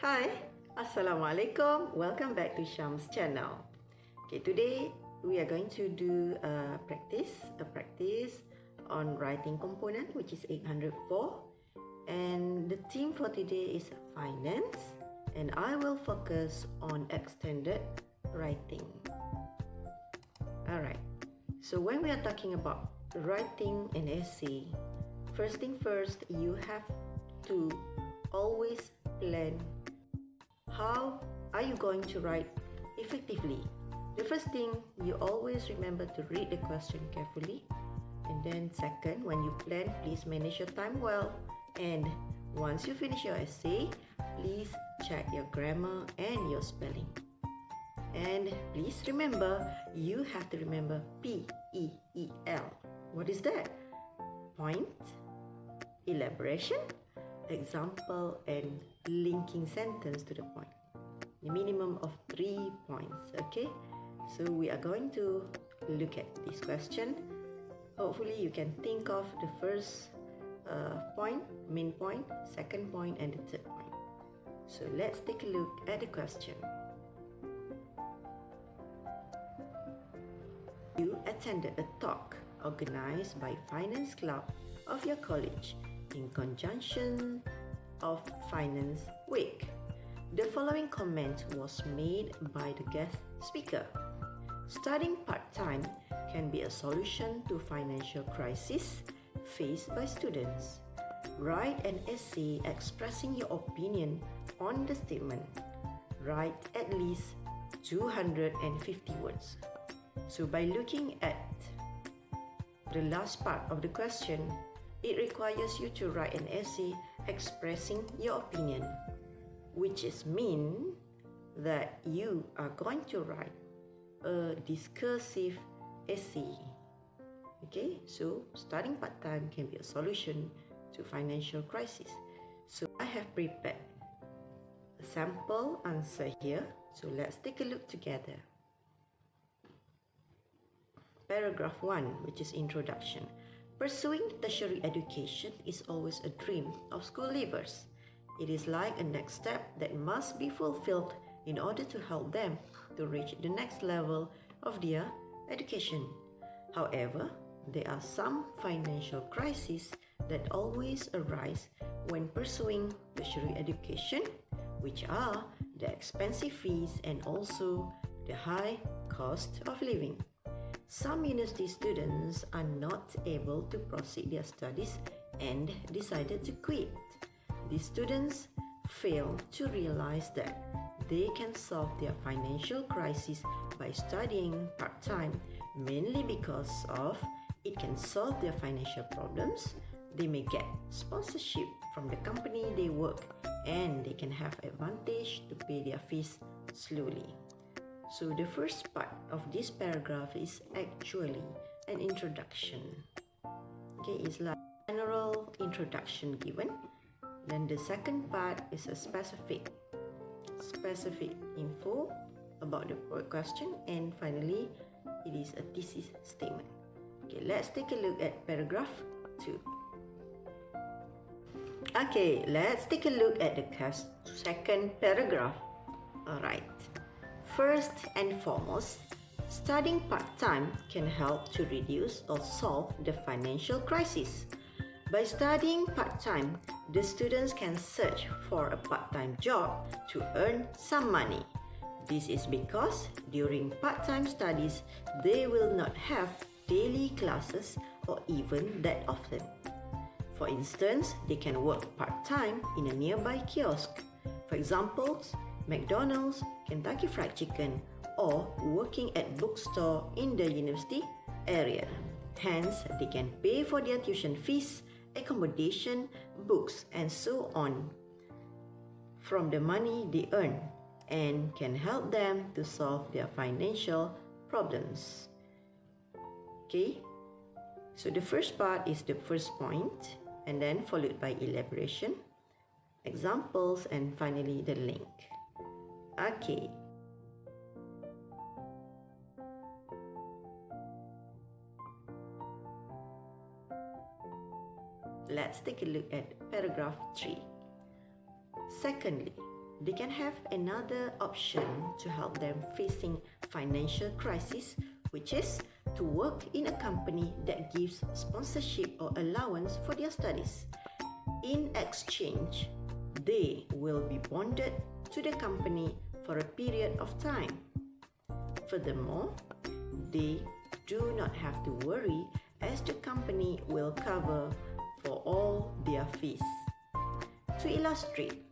Hi, Assalamualaikum. Welcome back to Syam's channel. Okay, today we are going to do a practice on writing component, which is 804. And the theme for today is finance, and I will focus on extended writing. Alright, so when we are talking about writing an essay, first thing first, you have to always plan how are you going to write effectively. The first thing, you always remember to read the question carefully. And then second, when you plan, please manage your time well. And once you finish your essay, please check your grammar and your spelling. And please remember, you have to remember PEEL. What is that? Point, elaboration, example, and linking sentence to the point. The minimum of 3 points. Okay, so we are going to look at this question. Hopefully you can think of the first point, main point, second point, and the third point. So let's take a look at the question. You attended a talk organized by Finance Club of your college in conjunction of Finance Week. The following comment was made by the guest speaker. Studying part-time can be a solution to financial crisis faced by students. Write an essay expressing your opinion on the statement. Write at least 250 words. So by looking at the last part of the question, it requires you to write an essay expressing your opinion, which is mean that you are going to write a discursive essay. Okay, so studying part-time can be a solution to financial crisis. So I have prepared a sample answer here. So let's take a look together. Paragraph 1, which is introduction. Pursuing tertiary education is always a dream of school leavers. It is like a next step that must be fulfilled in order to help them to reach the next level of their education. However, there are some financial crises that always arise when pursuing tertiary education, which are the expensive fees and also the high cost of living. Some university students are not able to proceed their studies and decided to quit. These students fail to realize that they can solve their financial crisis by studying part-time, mainly because of it can solve their financial problems. They may get sponsorship from the company they work, and they can have advantage to pay their fees slowly. So the first part of this paragraph is actually an introduction. Okay, it's like general introduction given. Then the second part is a specific info about the question, and finally it is a thesis statement. Okay, let's take a look at paragraph 2. Okay, let's take a look at the second paragraph. Alright. First and foremost, studying part-time can help to reduce or solve the financial crisis. By studying part-time, the students can search for a part-time job to earn some money. This is because during part-time studies, they will not have daily classes or even that often. For instance, they can work part-time in a nearby kiosk. For example, McDonald's, Kentucky Fried Chicken, or working at bookstore in the university area. Hence, they can pay for their tuition fees, accommodation, books, and so on from the money they earn, and can help them to solve their financial problems. Okay, so the first part is the first point, and then followed by elaboration, examples, and finally the link. Okay. Let's take a look at paragraph 3. Secondly, they can have another option to help them facing financial crisis, which is to work in a company that gives sponsorship or allowance for their studies. In exchange, they will be bonded to the company for a period of time. Furthermore, they do not have to worry as the company will cover for all their fees. To illustrate,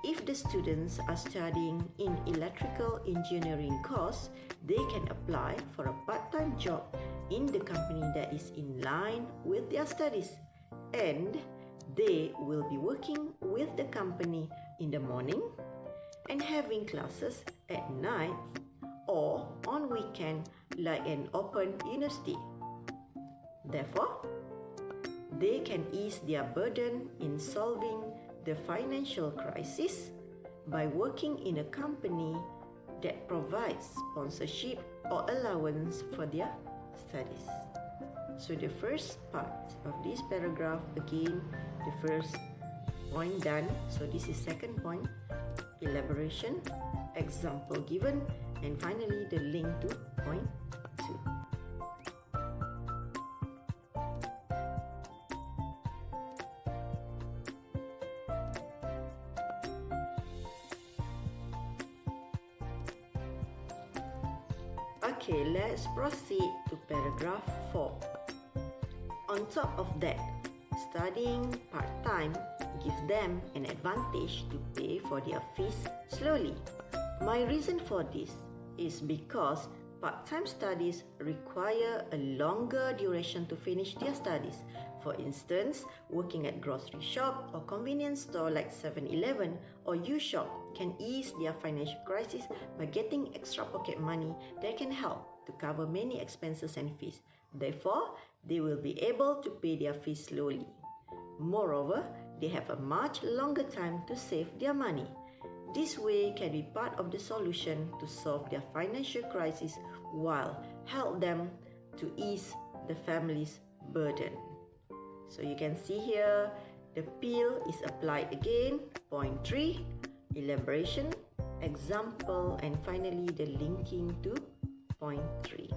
if the students are studying in electrical engineering course, they can apply for a part-time job in the company that is in line with their studies, and they will be working with the company in the morning and having classes at night or on weekend like an open university. Therefore, they can ease their burden in solving the financial crisis by working in a company that provides sponsorship or allowance for their studies. So the first part of this paragraph, again, the first point done. So this is second point, elaboration, example given, and finally the link to point 2. Okay, let's proceed to paragraph 4. On top of that, studying part-time gives them an advantage to pay for their fees slowly. My reason for this is because part-time studies require a longer duration to finish their studies. For instance, working at grocery shop or convenience store like 7-Eleven or U-Shop can ease their financial crisis by getting extra pocket money that can help to cover many expenses and fees. Therefore, they will be able to pay their fees slowly. Moreover, they have a much longer time to save their money. This way can be part of the solution to solve their financial crisis while help them to ease the family's burden. So you can see here, the peel is applied again. Point 3, elaboration, example, and finally the linking to point 3.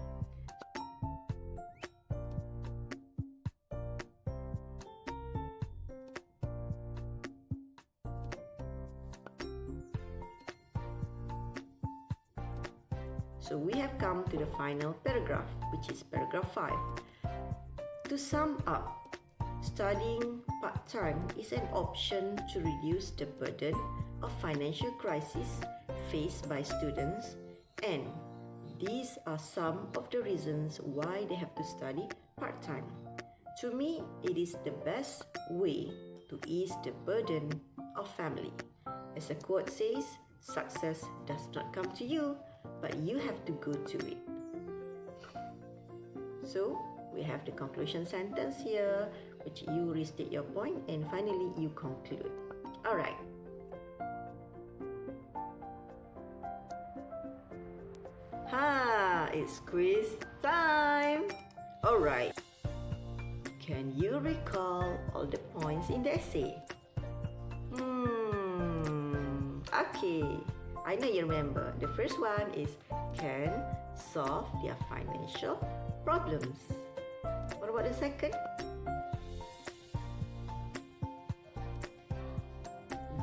So we have come to the final paragraph, which is paragraph 5. To sum up, studying part-time is an option to reduce the burden of financial crisis faced by students, and these are some of the reasons why they have to study part-time. To me, it is the best way to ease the burden of family. As a quote says, success does not come to you, but you have to go to it. So, we have the conclusion sentence here, which you restate your point and finally you conclude. Alright. It's quiz time! Alright. Can you recall all the points in the essay? Okay. I know you remember. The first one is can solve their financial problems. What about the second?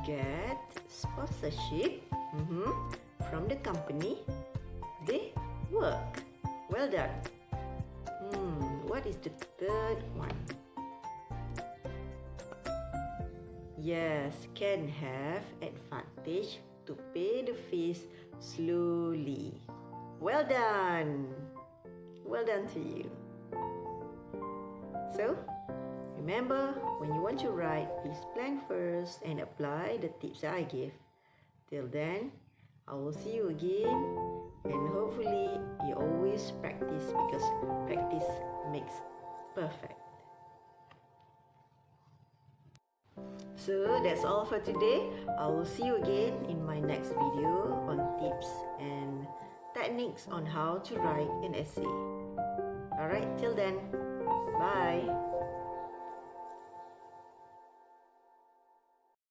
Get sponsorship from the company they work. Well done. What is the third one? Yes, can have advantage to pay the fees slowly. Well done. Well done to you. So, remember, when you want to write, please plan first and apply the tips that I give. Till then, I will see you again, and hopefully you always practice because practice makes perfect. So that's all for today. I will see you again in my next video on tips and techniques on how to write an essay. Alright, till then, bye.